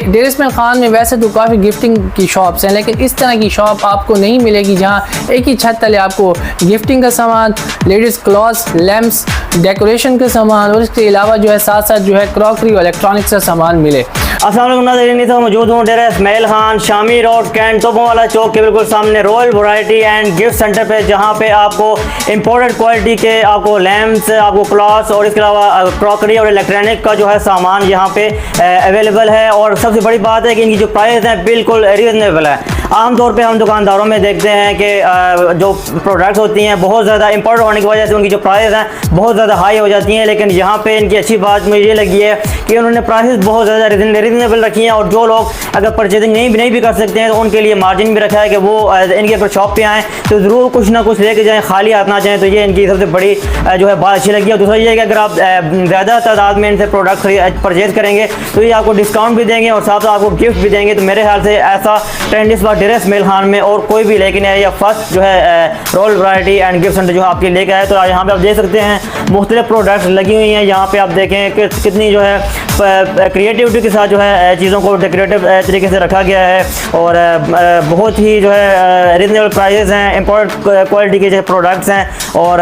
Der Ismail Khan में वैसे तो काफ़ी गिफ्टिंग की शॉप्स हैं, लेकिन इस तरह की शॉप आपको नहीं मिलेगी जहां एक ही छत तले आपको गिफ्टिंग का सामान, लेडीज़ क्लॉथ्स, लैम्प्स, डेकोरेशन का सामान और इसके अलावा जो है साथ साथ जो है क्रॉकरी और इलेक्ट्रॉनिक्स का सामान मिले। अस्सलाम वालेकुम नाज़रीन, तो मौजूद हूँ डेरा इस्माइल खान शामी रोड कैंट तोपों वाला चौक के बिल्कुल सामने royal variety and gift centre पे, जहाँ पे आपको इंपोर्टेड क्वालिटी के आपको लैम्प्स, आपको क्लॉथ्स और इसके अलावा क्रॉकरी और इलेक्ट्रॉनिक का जो है सामान यहाँ पे अवेलेबल है। और सबसे बड़ी बात है कि इनकी जो प्राइस है बिल्कुल रीज़नेबल है। आमतौर पे हम दुकानदारों में देखते हैं कि जो प्रोडक्ट्स होती हैं बहुत ज़्यादा इंपोर्ट होने की वजह से उनकी जो प्राइस हैं बहुत ज़्यादा हाई हो जाती हैं, लेकिन यहाँ पे इनकी अच्छी बात मुझे ये लगी है कि उन्होंने प्राइसेस बहुत ज़्यादा रीजनेबल रखी हैं। और जो लोग अगर परचेजिंग नहीं भी कर सकते हैं तो उनके लिए मार्जिन भी रखा है कि वो इनके अगर शॉप पे आएँ तो ज़रूर कुछ ना कुछ लेके जाएँ, खाली हाथ ना जाएँ। तो ये इनकी सबसे बड़ी जो है बात अच्छी लगी है। दूसरा ये है कि अगर आप ज़्यादा तादाद में इनसे प्रोडक्ट परचेज करेंगे तो ये आपको डिस्काउंट भी देंगे और साथ आपको गिफ्ट भी देंगे। तो मेरे ख्याल से ऐसा ट्रेंड इस बार डेरा इस्माइल खान में और कोई भी लेकिन है या फर्स्ट जो है royal variety and gift centre जो है आपके लेके आए। तो यहाँ पे आप देख सकते हैं मुख्तलिफ प्रोडक्ट्स लगी हुई हैं। यहाँ पे आप देखें कि कितनी जो है क्रिएटिविटी के साथ जो है चीज़ों को डेकोरेटिव तरीके से रखा गया है और बहुत ही जो है रीजनेबल प्राइसेस हैं, इंपोर्टेड क्वालिटी के जो प्रोडक्ट्स हैं। और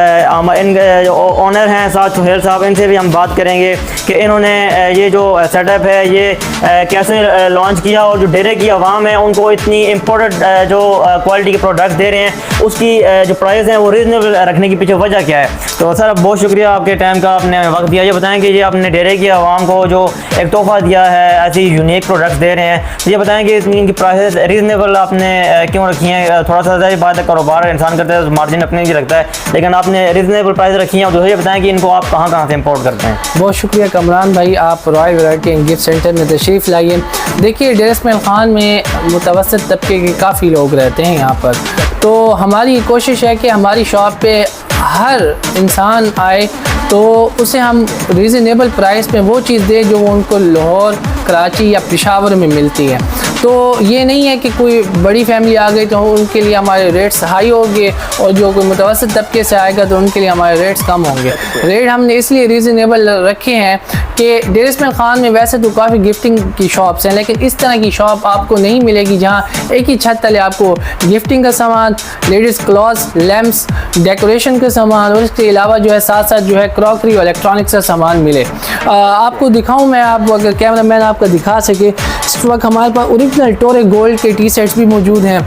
इन जो ओनर हैं साथ सुहेल साहब, इनसे भी हम बात करेंगे कि इन्होंने ये जो सेटअप है ये कैसे लॉन्च किया और जो डेरे की आवाम है उनको इतनी इंपोर्टेड जो क्वालिटी के प्रोडक्ट्स दे रहे हैं उसकी जो प्राइस है वो रीजनेबल रखने की पीछे वजह क्या है। तो सर बहुत शुक्रिया आपके टाइम का, आपने वक्त दिया। ये बताएं कि ये आपने डेरे की आवाम को जो एक तोहफा दिया है, ऐसी यूनिक प्रोडक्ट्स दे रहे हैं, तो ये बताएं कि इनकी प्राइसेस रीजनेबल आपने क्यों रखी हैं। थोड़ा सा ज़्यादा बात है, कारोबार इंसान करता है तो मार्जिन अपने भी रखता है, लेकिन आपने रीजनेबल प्राइस रखी हैं। और दूसरा ये बताएं कि इनको आप कहाँ से इंपोर्ट करते हैं। बहुत शुक्रिया कमरान भाई, आप royal variety and gift centre में तशरीफ़ लाइए। देखिए डेरा इस्माइल खान में मुतवस्सित तबके के काफ़ी लोग रहते हैं यहाँ पर, तो हमारी कोशिश है कि हमारी शॉप पे हर इंसान आए तो उसे हम रीज़नेबल प्राइस में वो चीज़ दें जो उनको लाहौर, कराची या पेशावर में मिलती है। तो ये नहीं है कि कोई बड़ी फैमिली आ गई तो उनके लिए हमारे रेट्स हाई होंगे और जो कोई मुतवस्सित तबके से आएगा तो उनके लिए हमारे रेट्स कम होंगे। रेट हमने इसलिए रीज़नेबल रखे हैं कि डेरा इस्माइल खान में वैसे तो काफ़ी गिफ्टिंग की शॉप्स हैं, लेकिन इस तरह की शॉप आपको नहीं मिलेगी जहाँ एक ही छत तले आपको गिफ्टिंग का सामान, लेडीज़ क्लॉथ्स, लैम्प्स, डेकोरेशन का सामान और इसके अलावा जो है साथ साथ जो है क्रॉकरी और इलेक्ट्रॉनिक्स का सामान मिले। आपको दिखाऊँ मैं, आप अगर कैमरा मैन आपका दिखा सके, इस वक्त हमारे पास ओरिजिनल टोरे गोल्ड के टी शर्ट्स भी मौजूद हैं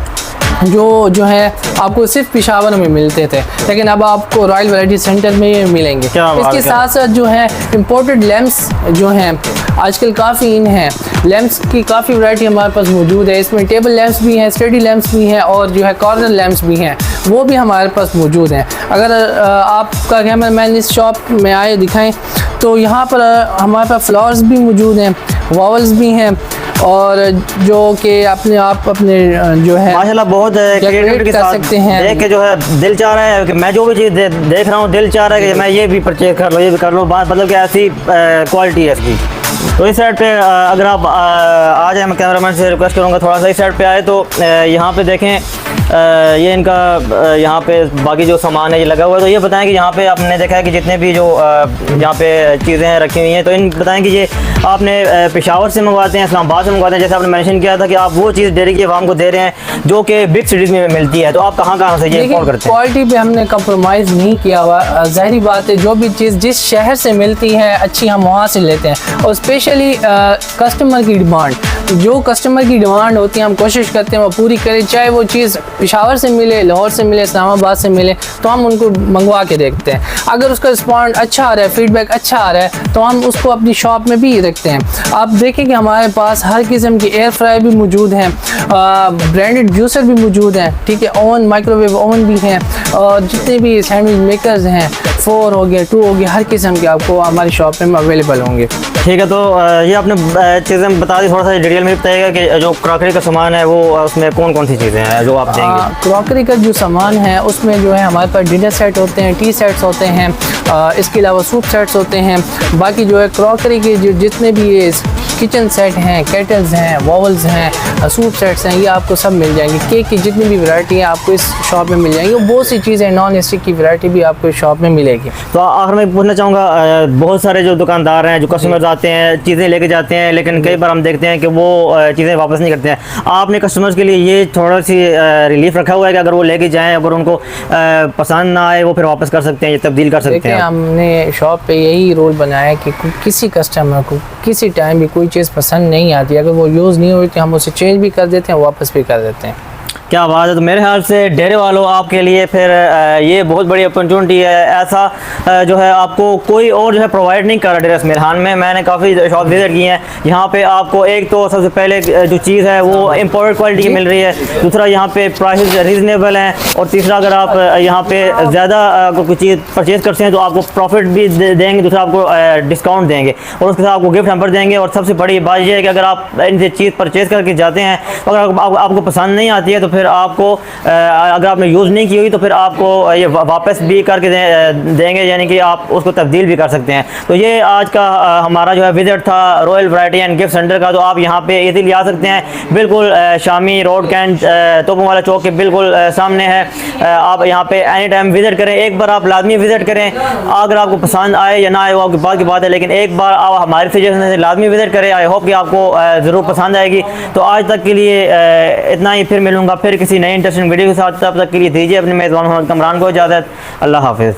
जो है आपको सिर्फ पेशावर में मिलते थे, लेकिन अब आपको रॉयल वैरायटी सेंटर में मिलेंगे। इसके साथ साथ जो है इंपोर्टेड लैम्प्स जो हैं आजकल काफ़ी इन हैं, लैम्प्स की काफ़ी वैरायटी हमारे पास मौजूद है। इसमें टेबल लैम्प्स भी हैं, स्टडी लैम्प्स भी हैं और जो है कॉर्नर लैम्प्स भी हैं, वो भी हमारे पास मौजूद हैं। अगर आपका कैमरा मैन इस शॉप में आए दिखाएं तो यहाँ पर हमारे पास फ्लावर्स भी मौजूद हैं, वॉवल्स भी हैं और जो कि अपने जो है माशाल्लाह बहुत क्रिएटिविटी के साथ सकते हैं। देख के जो है दिल चाह रहा है कि मैं जो भी चीज़ देख रहा हूँ दिल चाह रहा है कि मैं ये भी परचेज कर लो, ये भी कर लो। बात मतलब कि ऐसी क्वालिटी है इसकी। तो इस साइड पे अगर आप आ जाए, मैं कैमरामैन से रिक्वेस्ट करूँगा थोड़ा सा इस साइड पे आए तो यहाँ पे देखें ये इनका यहाँ पे बाकी जो सामान है ये लगा हुआ है। तो ये बताएं कि यहाँ पे आपने देखा है कि जितने भी जो यहाँ पे चीज़ें रखी हुई हैं तो इन बताएं कि ये आपने पेशावर से मंगवाते हैं, इस्लामाबाद से मंगवाते हैं। जैसे आपने मेंशन किया था कि आप वो चीज़ डेयरी की आवाम को दे रहे हैं जो कि बिग सिटीज़ में मिलती है, तो आप कहाँ से ये इंपोर्ट करते हैं? क्वालिटी पे हमने कंप्रोमाइज़ नहीं किया हुआ। ज़ाहिरी बात है जो भी चीज़ जिस शहर से मिलती है अच्छी हम वहाँ से लेते हैं। और स्पेशली कस्टमर की डिमांड, जो कस्टमर की डिमांड होती है हम कोशिश करते हैं वो पूरी करें, चाहे वो चीज़ पेशावर से मिले, लाहौर से मिले, इस्लामाबाद से मिले, तो हम उनको मंगवा के देखते हैं। अगर उसका रिस्पॉन्ड अच्छा आ रहा है, फीडबैक अच्छा आ रहा है तो हम उसको अपनी शॉप में भी रखते हैं। आप देखें कि हमारे पास हर किस्म की एयर फ्राई भी मौजूद हैं, ब्रांडेड जूसर भी मौजूद हैं, ठीक है, ओवन, माइक्रोवेव ओवन भी हैं और जितने भी सैंडविच मेकर्स हैं 4 हो गया, 2 हो गया, हर किस्म के आपको हमारी शॉप में अवेलेबल होंगे। ठीक है, तो ये आपने चीज़ें बता दी, थोड़ा सा डिटेल में बताइएगा कि जो क्रॉकरी का सामान है वो उसमें कौन कौन सी चीज़ें हैं जो आप देंगे? क्रॉकरी का जो सामान है उसमें जो है हमारे पास डिनर सेट होते हैं, टी सेट्स होते हैं, इसके अलावा सूप सेट्स होते हैं। बाकी जो है क्रॉकरी के जो जितने भी ये किचन सेट हैं, केटल्स हैं, वॉवल्स हैं, सूप सेट्स हैं, ये आपको सब मिल जाएंगे। केक की जितनी भी वैरायटी है आपको इस शॉप में मिल जाएंगी। और बहुत सी चीज़ें नॉन स्टिक की वैरायटी भी आपको इस शॉप में मिलेगी। तो आखिर में पूछना चाहूँगा, बहुत सारे जो दुकानदार हैं, जो कस्टमर्स आते हैं, चीज़ें लेके जाते हैं, लेकिन कई बार हम देखते हैं कि वो चीज़ें वापस नहीं करते हैं। आपने कस्टमर्स के लिए ये थोड़ा सी रिलीफ रखा हुआ है कि अगर वो लेके जाएँ, अगर उनको पसंद ना आए वो फिर वापस कर सकते हैं, ये तब्दील कर सकते हैं? हमने शॉप पे यही रूल बनाया है कि किसी कस्टमर को किसी टाइम भी कोई चीज़ पसंद नहीं आती, अगर वो यूज़ नहीं हुई तो हम उसे चेंज भी कर देते हैं, वापस भी कर देते हैं। क्या बात है। तो मेरे ख्याल से डेरे वालों आपके लिए फिर ये बहुत बड़ी अपॉर्चुनिटी है। ऐसा जो है आपको कोई और जो है प्रोवाइड नहीं कर रहा डेरा इसमेल खान में। मैंने काफ़ी शॉप विजिट की हैं, यहाँ पे आपको एक तो सबसे पहले जो चीज़ है वो इम्पोर्टेड क्वालिटी की मिल रही है, दूसरा यहाँ पे प्राइस रीज़नेबल हैं, और तीसरा अगर आप यहाँ पे ज़्यादा कोई चीज़ परचेज़ करते हैं तो आपको प्रॉफिट भी देंगे, दूसरा आपको डिस्काउंट देंगे, और उसके साथ आपको गिफ्ट हैम्पर देंगे। और सबसे बड़ी बात यह है कि अगर आप इनसे चीज़ परचेज़ करके जाते हैं तो अगर आपको पसंद नहीं आती है तो फिर आपको अगर आपने यूज़ नहीं की हुई तो फिर आपको ये वापस भी करके देंगे, यानी कि आप उसको तब्दील भी कर सकते हैं। तो ये आज का हमारा जो है विजिट था royal variety and gift centre का। तो आप यहाँ पे इजीली आ सकते हैं, बिल्कुल शामी रोड कैंट तोपों वाला चौक के बिल्कुल सामने है। आप यहाँ पे एनी टाइम विजिट करें, एक बार आप लाजमी विजिट करें। अगर आपको पसंद आए या ना आए वो आपकी बात की बात है, लेकिन एक बार आप हमारे सजेशन से लाजमी विजिट करें। आई होप कि आपको ज़रूर पसंद आएगी। तो आज तक के लिए इतना ही, फिर मिलूँगा फिर किसी नई इंटरेस्टिंग वीडियो के साथ। तब तक के लिए दीजिए अपने मेज़बान मोहम्मद कमरान को इजाज़त। अल्लाह हाफिज़।